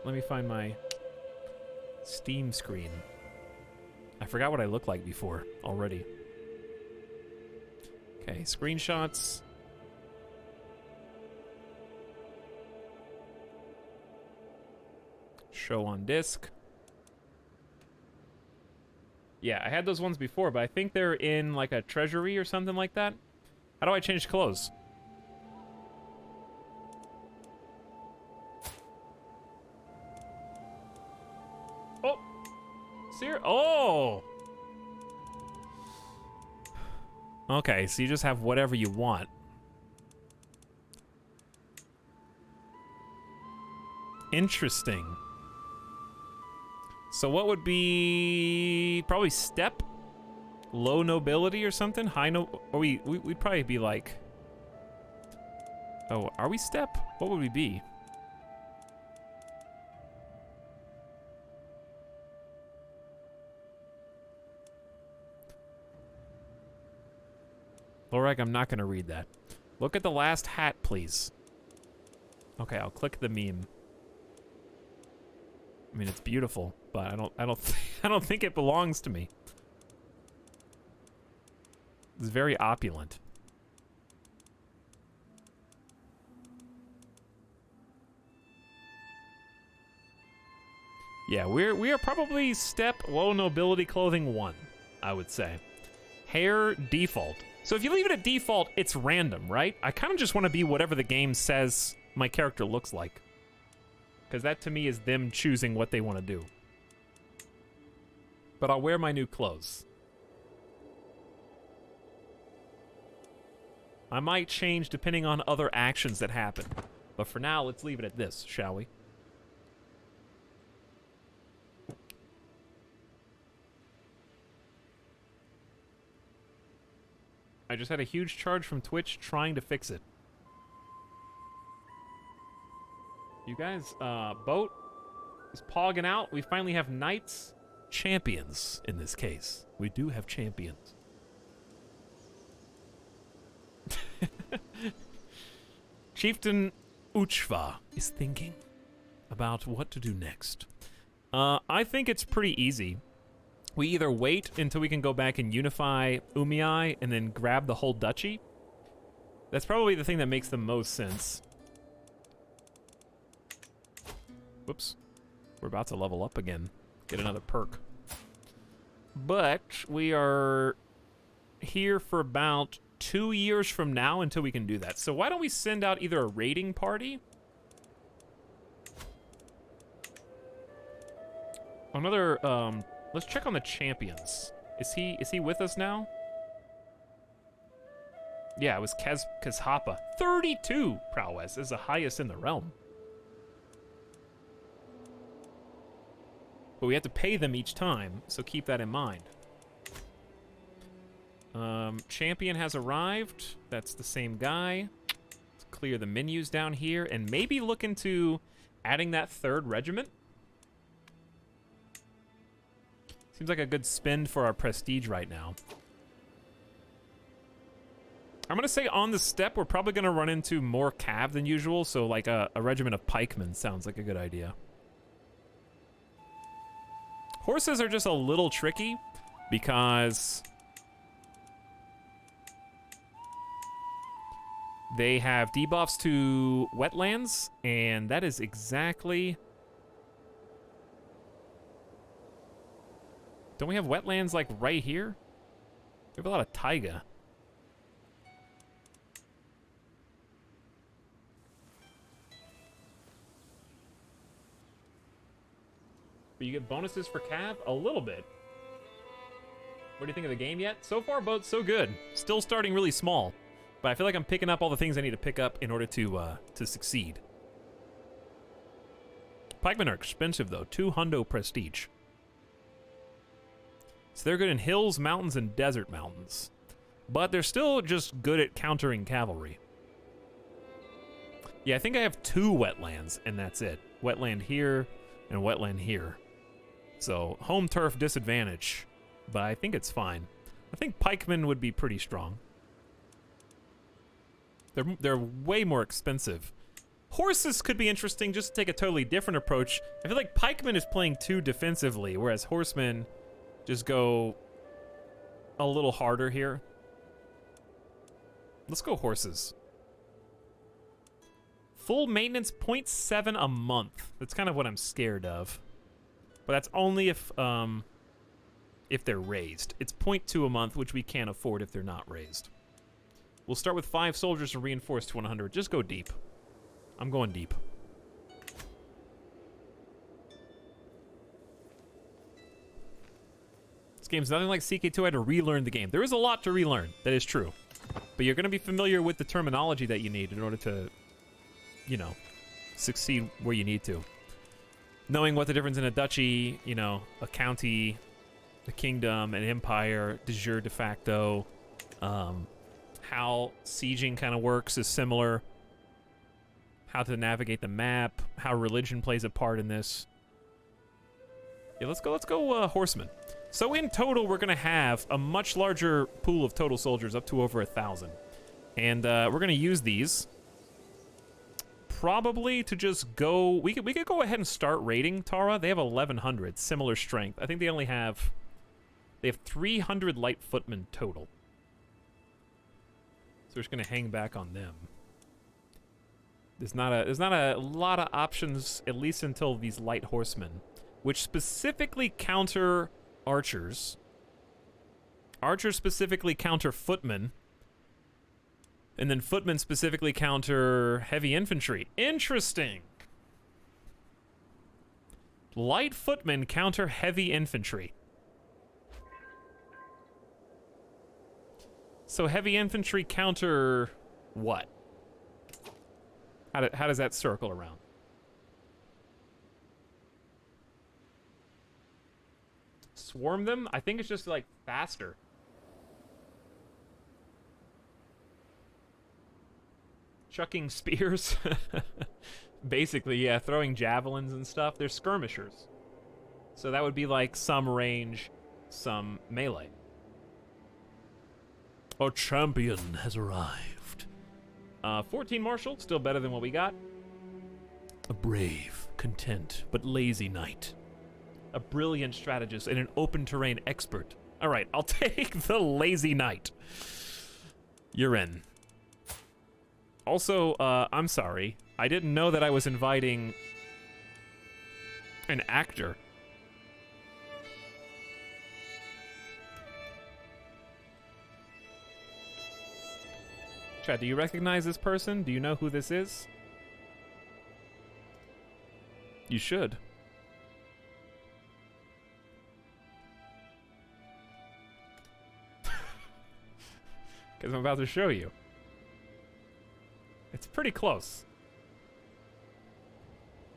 Let me find my Steam screen. I forgot what I looked like before already. Okay, screenshots. Show on disk. Yeah, I had those ones before, but I think they're in like a treasury or something like that. How do I change clothes? Oh! Oh! Okay, so you just have whatever you want. Interesting. So what would be probably step, low nobility or something? High no, or we'd probably be like. Oh, are we step? What would we be? Lorek, I'm not gonna read that. Look at the last hat, please. Okay, I'll click the meme. I mean, it's beautiful, but I don't think it belongs to me. It's very opulent. Yeah, we are probably step low nobility clothing 1, I would say. Hair default. So if you leave it at default, it's random, right? I kind of just want to be whatever the game says my character looks like. Because that, to me, is them choosing what they want to do. But I'll wear my new clothes. I might change depending on other actions that happen. But for now, let's leave it at this, shall we? I just had a huge charge from Twitch trying to fix it. You guys, boat is pogging out. We finally have knights. Champions, in this case. We do have champions. Chieftain Uchva is thinking about what to do next. I think it's pretty easy. We either wait until we can go back and unify Umiai and then grab the whole duchy. That's probably the thing that makes the most sense. Whoops. We're about to level up again. Get another perk. But we are here for about 2 years from now until we can do that. So why don't we send out either a raiding party? Another, let's check on the champions. Is he with us now? Yeah, it was Kazhapa. 32 prowess is the highest in the realm. But we have to pay them each time, so keep that in mind. Champion has arrived. That's the same guy. Let's clear the menus down here and maybe look into adding that 3rd regiment. Seems like a good spend for our prestige right now. I'm going to say on the step, we're probably going to run into more cav than usual, so like a regiment of pikemen sounds like a good idea. Horses are just a little tricky because they have debuffs to wetlands, and that is exactly... Don't we have wetlands like right here? We have a lot of taiga. But you get bonuses for cav? A little bit. What do you think of the game yet? So far, both so good. Still starting really small. But I feel like I'm picking up all the things I need to pick up in order to succeed. Pikemen are expensive, though. 2 hundo prestige. So they're good in hills, mountains, and desert mountains. But they're still just good at countering cavalry. Yeah, I think I have 2 wetlands, and that's it. Wetland here and wetland here. So, home turf disadvantage. But I think it's fine. I think pikemen would be pretty strong. They're way more expensive Horses could be interesting just to take a totally different approach. I feel like pikemen is playing too defensively, whereas horsemen just go a little harder here. Let's go horses. Full maintenance, 0.7 a month. That's kind of what I'm scared of. But that's only if they're raised. It's 0.2 a month, which we can't afford if they're not raised. We'll start with 5 soldiers and reinforce to 100. Just go deep. I'm going deep. This game's nothing like CK2. I had to relearn the game. There is a lot to relearn. That is true. But you're going to be familiar with the terminology that you need in order to, you know, succeed where you need to. Knowing what the difference in a duchy, you know, a county, a kingdom, an empire, de jure, de facto, how sieging kind of works is similar. How to navigate the map, how religion plays a part in this. Yeah, let's go horsemen. So in total, we're gonna have a much larger pool of total soldiers, up to over 1,000. And we're gonna use these probably to just go, we could go ahead and start raiding Tara. They have 1,100, similar strength. I think they have 300 light footmen total. So we're just gonna hang back on them. There's not a lot of options, at least until these light horsemen, which specifically counter archers. Archers specifically counter footmen, and then footmen specifically counter heavy infantry. Interesting. Light footmen counter heavy infantry. So heavy infantry counter what? How does that circle around? Swarm them? I think it's just like faster. Chucking spears? Basically, yeah, throwing javelins and stuff. They're skirmishers. So that would be like some range, some melee. Our champion has arrived. 14 martial, still better than what we got. A brave, content, but lazy knight. A brilliant strategist and an open terrain expert. All right, I'll take the lazy knight. You're in. Also, I'm sorry. I didn't know that I was inviting an actor. Chad, do you recognize this person? Do you know who this is? You should. Because I'm about to show you. It's pretty close.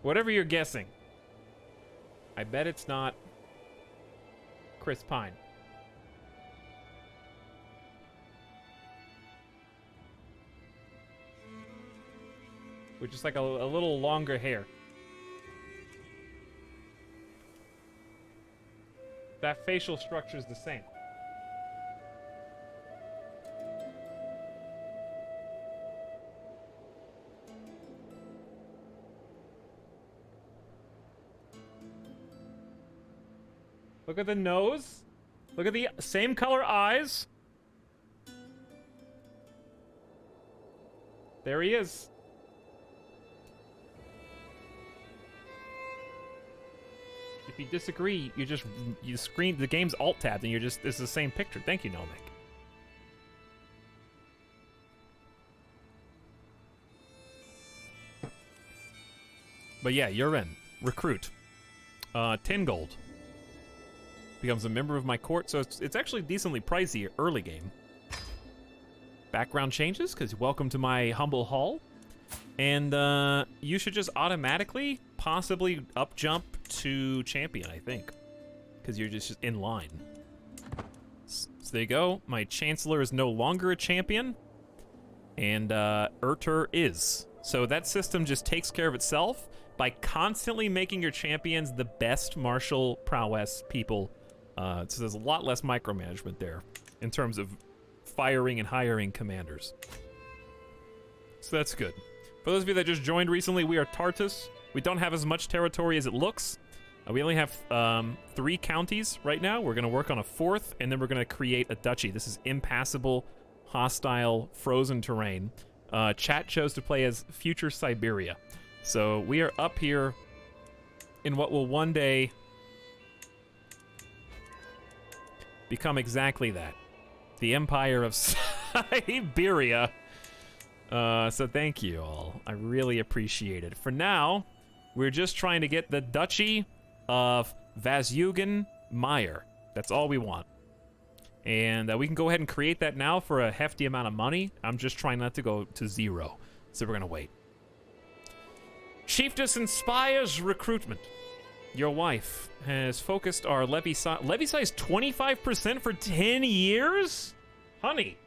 Whatever you're guessing. I bet it's not Chris Pine. With just like a little longer hair. That facial structure is the same. Look at the nose. Look at the same color eyes. There he is. If you disagree, you screen the game's alt tabbed and it's the same picture. Thank you, Nomek. But yeah, you're in. Recruit. 10 gold. Becomes a member of my court, so it's actually decently pricey early game. Background changes, because welcome to my humble hall. And you should just automatically, possibly up jump to champion, I think. Because you're just in line. So there you go. My chancellor is no longer a champion. And Ertur is. So that system just takes care of itself by constantly making your champions the best martial prowess people. So there's a lot less micromanagement there in terms of firing and hiring commanders. So that's good. For those of you that just joined recently, we are Tartus. We don't have as much territory as it looks. We only have 3 counties right now. We're going to work on a 4th, and then we're going to create a duchy. This is impassable, hostile, frozen terrain. Chat chose to play as future Siberia. So we are up here in what will one day become exactly that. The Empire of Siberia. So thank you all. I really appreciate it. For now, we're just trying to get the Duchy of Vazhugen-Meyer. That's all we want. And we can go ahead and create that now for a hefty amount of money. I'm just trying not to go to 0. So we're going to wait. Chiefess inspires recruitment. Your wife has focused our levy size 25% for 10 years? Honey,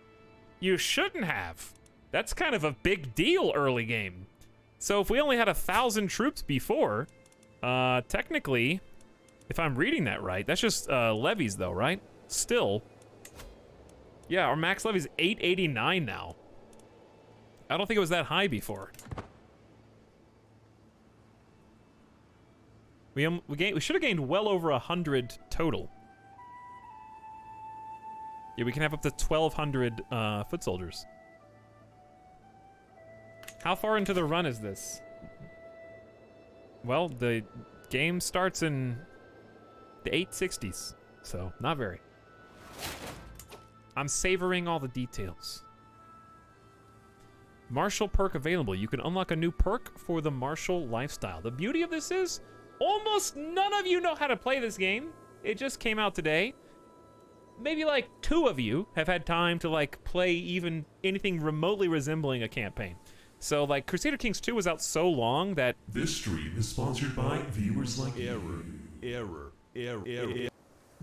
you shouldn't have. That's kind of a big deal early game. So if we only had 1,000 troops before, technically, if I'm reading that right, that's just levies though, right? Still. Yeah, our max levy is 889 now. I don't think it was that high before. We should have gained well over 100 total. Yeah, we can have up to 1,200 foot soldiers. How far into the run is this? Well, the game starts in the 860s, so not very. I'm savoring all the details. Martial perk available. You can unlock a new perk for the martial lifestyle. The beauty of this is almost none of you know how to play this game. It just came out today. Maybe like 2 of you have had time to like play even anything remotely resembling a campaign. So like Crusader Kings 2 was out so long that this stream is sponsored by viewers like Error.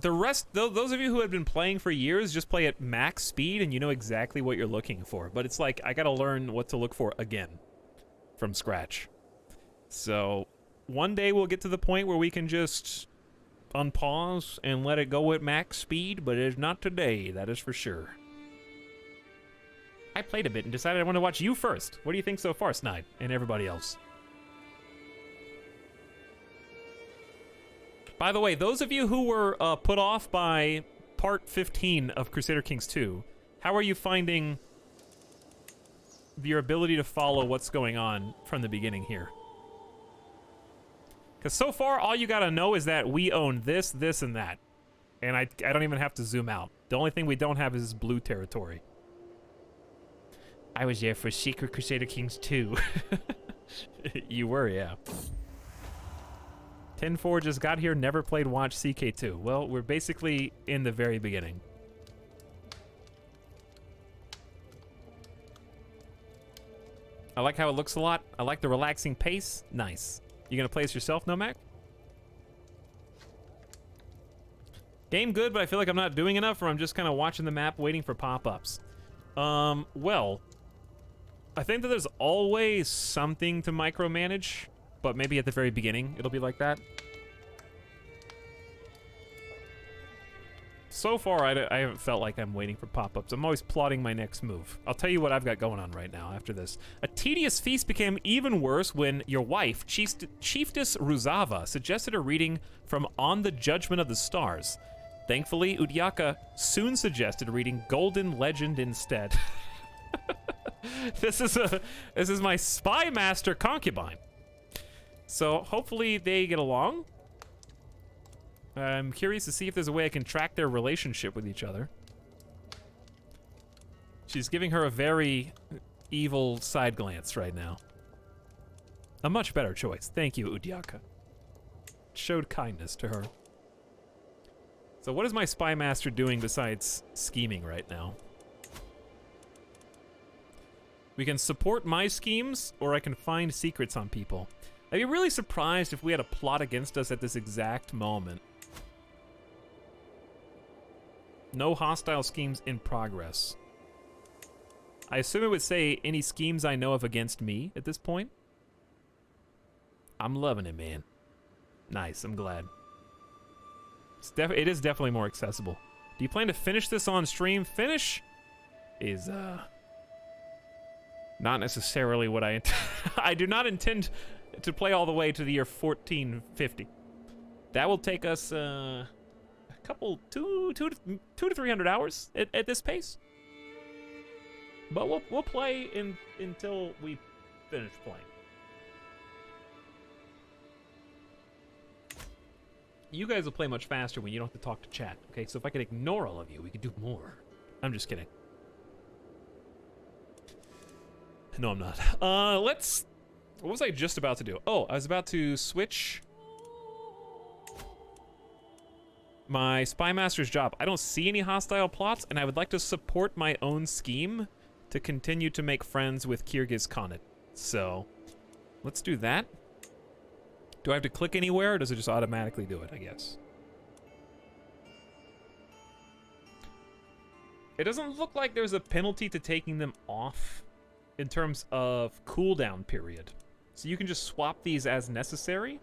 the rest, those of you who have been playing for years, just play at max speed and you know exactly what you're looking for. But it's like I gotta learn what to look for again from scratch. So one day we'll get to the point where we can just unpause and let it go at max speed, but it is not today, that is for sure. I played a bit and decided I want to watch you first. What do you think so far, Snide, and everybody else? By the way, those of you who were put off by part 15 of Crusader Kings 2, how are you finding your ability to follow what's going on from the beginning here? Because so far, all you gotta know is that we own this, this, and that. And I don't even have to zoom out. The only thing we don't have is blue territory. I was there for Secret Crusader Kings 2. You were, yeah. 10-4 just got here, never played Watch CK2. Well, we're basically in the very beginning. I like how it looks a lot. I like the relaxing pace. Nice. You gonna play as yourself, Nomac? Game good, but I feel like I'm not doing enough, or I'm just kind of watching the map, waiting for pop-ups. Well, I think that there's always something to micromanage, but maybe at the very beginning it'll be like that. So far, I haven't felt like I'm waiting for pop-ups. I'm always plotting my next move. I'll tell you what I've got going on right now after this. A tedious feast became even worse when your wife, Chiefess Ruzava, suggested a reading from On the Judgment of the Stars. Thankfully, Udyaka soon suggested reading Golden Legend instead. This is my spy master concubine. So hopefully they get along. I'm curious to see if there's a way I can track their relationship with each other. She's giving her a very evil side glance right now. A much better choice. Thank you, Udyaka. Showed kindness to her. So what is my spy master doing besides scheming right now? We can support my schemes, or I can find secrets on people. I'd be really surprised if we had a plot against us at this exact moment. No hostile schemes in progress. I assume it would say any schemes I know of against me at this point. I'm loving it, man. Nice, I'm glad. It is definitely more accessible. Do you plan to finish this on stream? Finish is, Not necessarily what I I do not intend to play all the way to the year 1450. That will take us a couple, two to 300 hours at this pace. But we'll play until we finish playing. You guys will play much faster when you don't have to talk to chat, okay? So if I could ignore all of you, we could do more. I'm just kidding. No, I'm not. What was I just about to do? Oh, I was about to switch my Spy Master's job. I don't see any hostile plots, and I would like to support my own scheme to continue to make friends with Kyrgyz Khanate. So, let's do that. Do I have to click anywhere, or does it just automatically do it, I guess? It doesn't look like there's a penalty to taking them off in terms of cooldown period. So you can just swap these as necessary.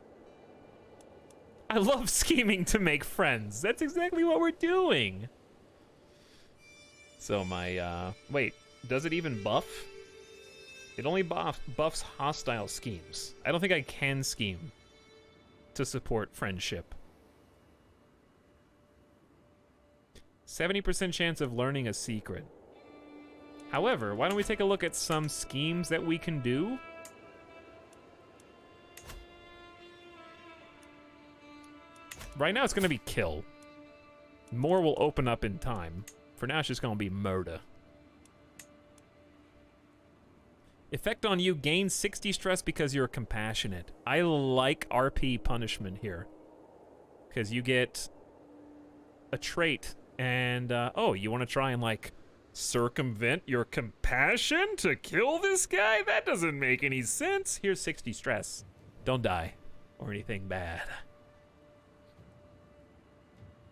I love scheming to make friends. That's exactly what we're doing. So my, wait, does it even buff? It only buffs hostile schemes. I don't think I can scheme to support friendship. 70% chance of learning a secret. However, why don't we take a look at some schemes that we can do? Right now it's going to be kill. More will open up in time. For now it's just going to be murder. Effect on you, gain 60 stress because you're compassionate. I like RP punishment here. Because you get a trait and, oh, you want to try and, like, circumvent your compassion to kill this guy? That doesn't make any sense. Here's 60 stress. Don't die or anything bad.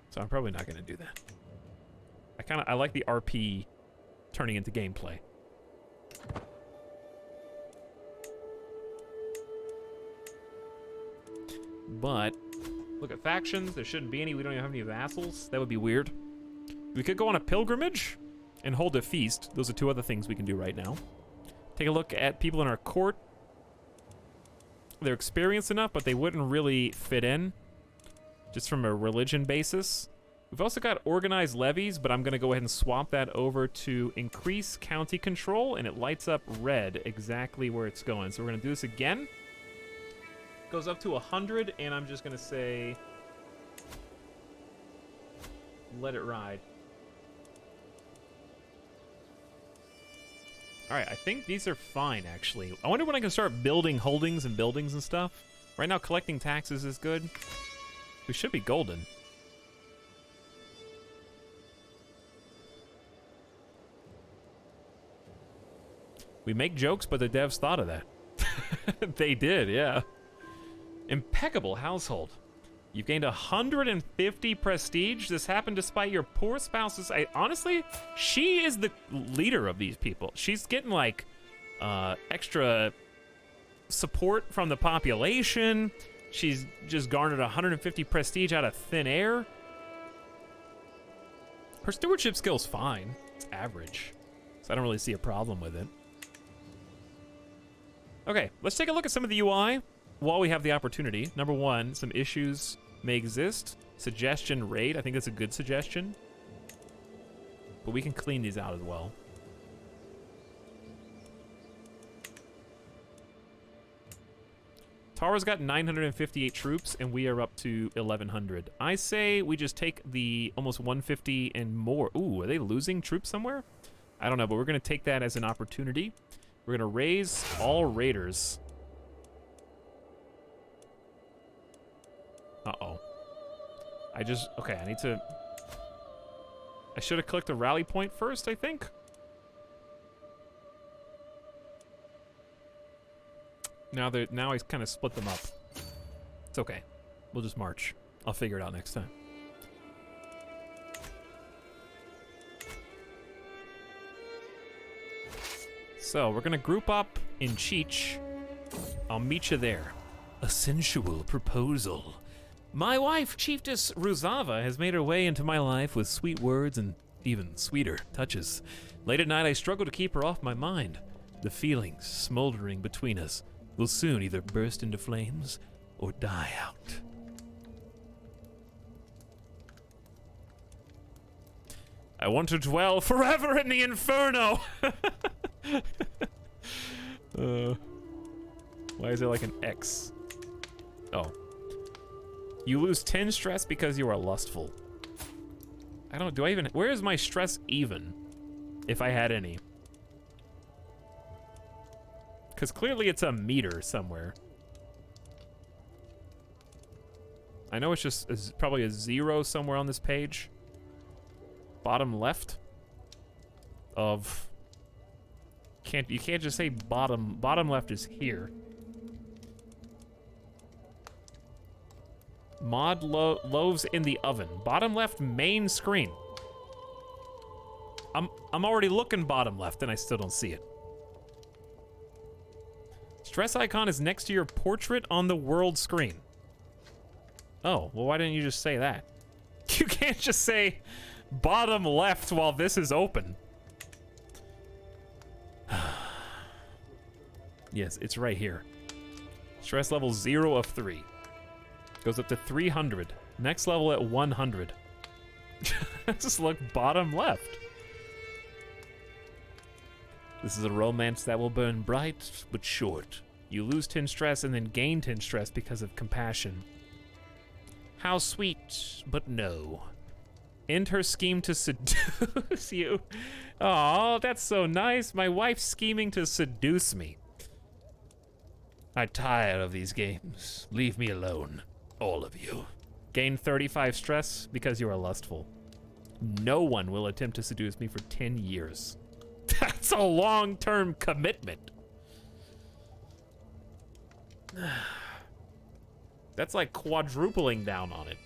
So I'm probably not going to do that. I like the RP turning into gameplay. But look at factions. There shouldn't be any. We don't even have any vassals. That would be weird. We could go on a pilgrimage and hold a feast. Those are two other things we can do right now. Take a look at people in our court. They're experienced enough, but they wouldn't really fit in just from a religion basis. We've also got organized levies, but I'm going to go ahead and swap that over to increase county control, and it lights up red exactly where it's going. So we're going to do this again. Goes up to 100, and I'm just going to say, let it ride. All right, I think these are fine, actually. I wonder when I can start building holdings and buildings and stuff. Right now, collecting taxes is good. We should be golden. We make jokes, but the devs thought of that. They did, yeah. Impeccable household. You've gained 150 prestige. This happened despite your poor spouse's... honestly, she is the leader of these people. She's getting, like, extra support from the population. She's just garnered 150 prestige out of thin air. Her stewardship skill's fine. It's average. So I don't really see a problem with it. Okay, let's take a look at some of the UI while we have the opportunity. Number one, some issues may exist. Suggestion raid, I think that's a good suggestion. But we can clean these out as well. Tara's got 958 troops, and we are up to 1,100. I say we just take the almost 150 and more. Ooh, are they losing troops somewhere? I don't know, but we're going to take that as an opportunity. We're going to raise all raiders. Uh-oh. Okay, I need to... I should have clicked a rally point first, I think. Now I kind of split them up. It's okay. We'll just march. I'll figure it out next time. So, we're gonna group up in Cheech. I'll meet you there. A sensual proposal. My wife, Chiefess Ruzava, has made her way into my life with sweet words and even sweeter touches. Late at night, I struggle to keep her off my mind. The feelings smoldering between us will soon either burst into flames or die out. I want to dwell forever in the inferno! Why is there like an X? Oh. You lose 10 stress because you are lustful. I don't, do I even, where is my stress even? If I had any. Because clearly it's a meter somewhere. I know it's just, it's probably a 0 somewhere on this page. Bottom left of, you can't just say bottom left is here. Mod loaves in the oven. Bottom left main screen. I'm already looking bottom left and I still don't see it. Stress icon is next to your portrait on the world screen. Oh, well why didn't you just say that? You can't just say bottom left while this is open. Yes, it's right here. Stress level 0 of 3. Goes up to 300. Next level at 100. Just look bottom left. This is a romance that will burn bright but short. You lose 10 stress and then gain 10 stress because of compassion. How sweet, but no. End her scheme to seduce you. Aw, that's so nice. My wife's scheming to seduce me. I'm tired of these games. Leave me alone. All of you. Gain 35 stress because you are lustful. No one will attempt to seduce me for 10 years. That's a long-term commitment. That's like quadrupling down on it.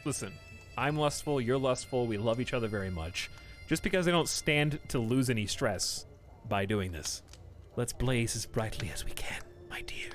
Listen, I'm lustful, you're lustful, we love each other very much. Just because I don't stand to lose any stress by doing this. Let's blaze as brightly as we can, my dear.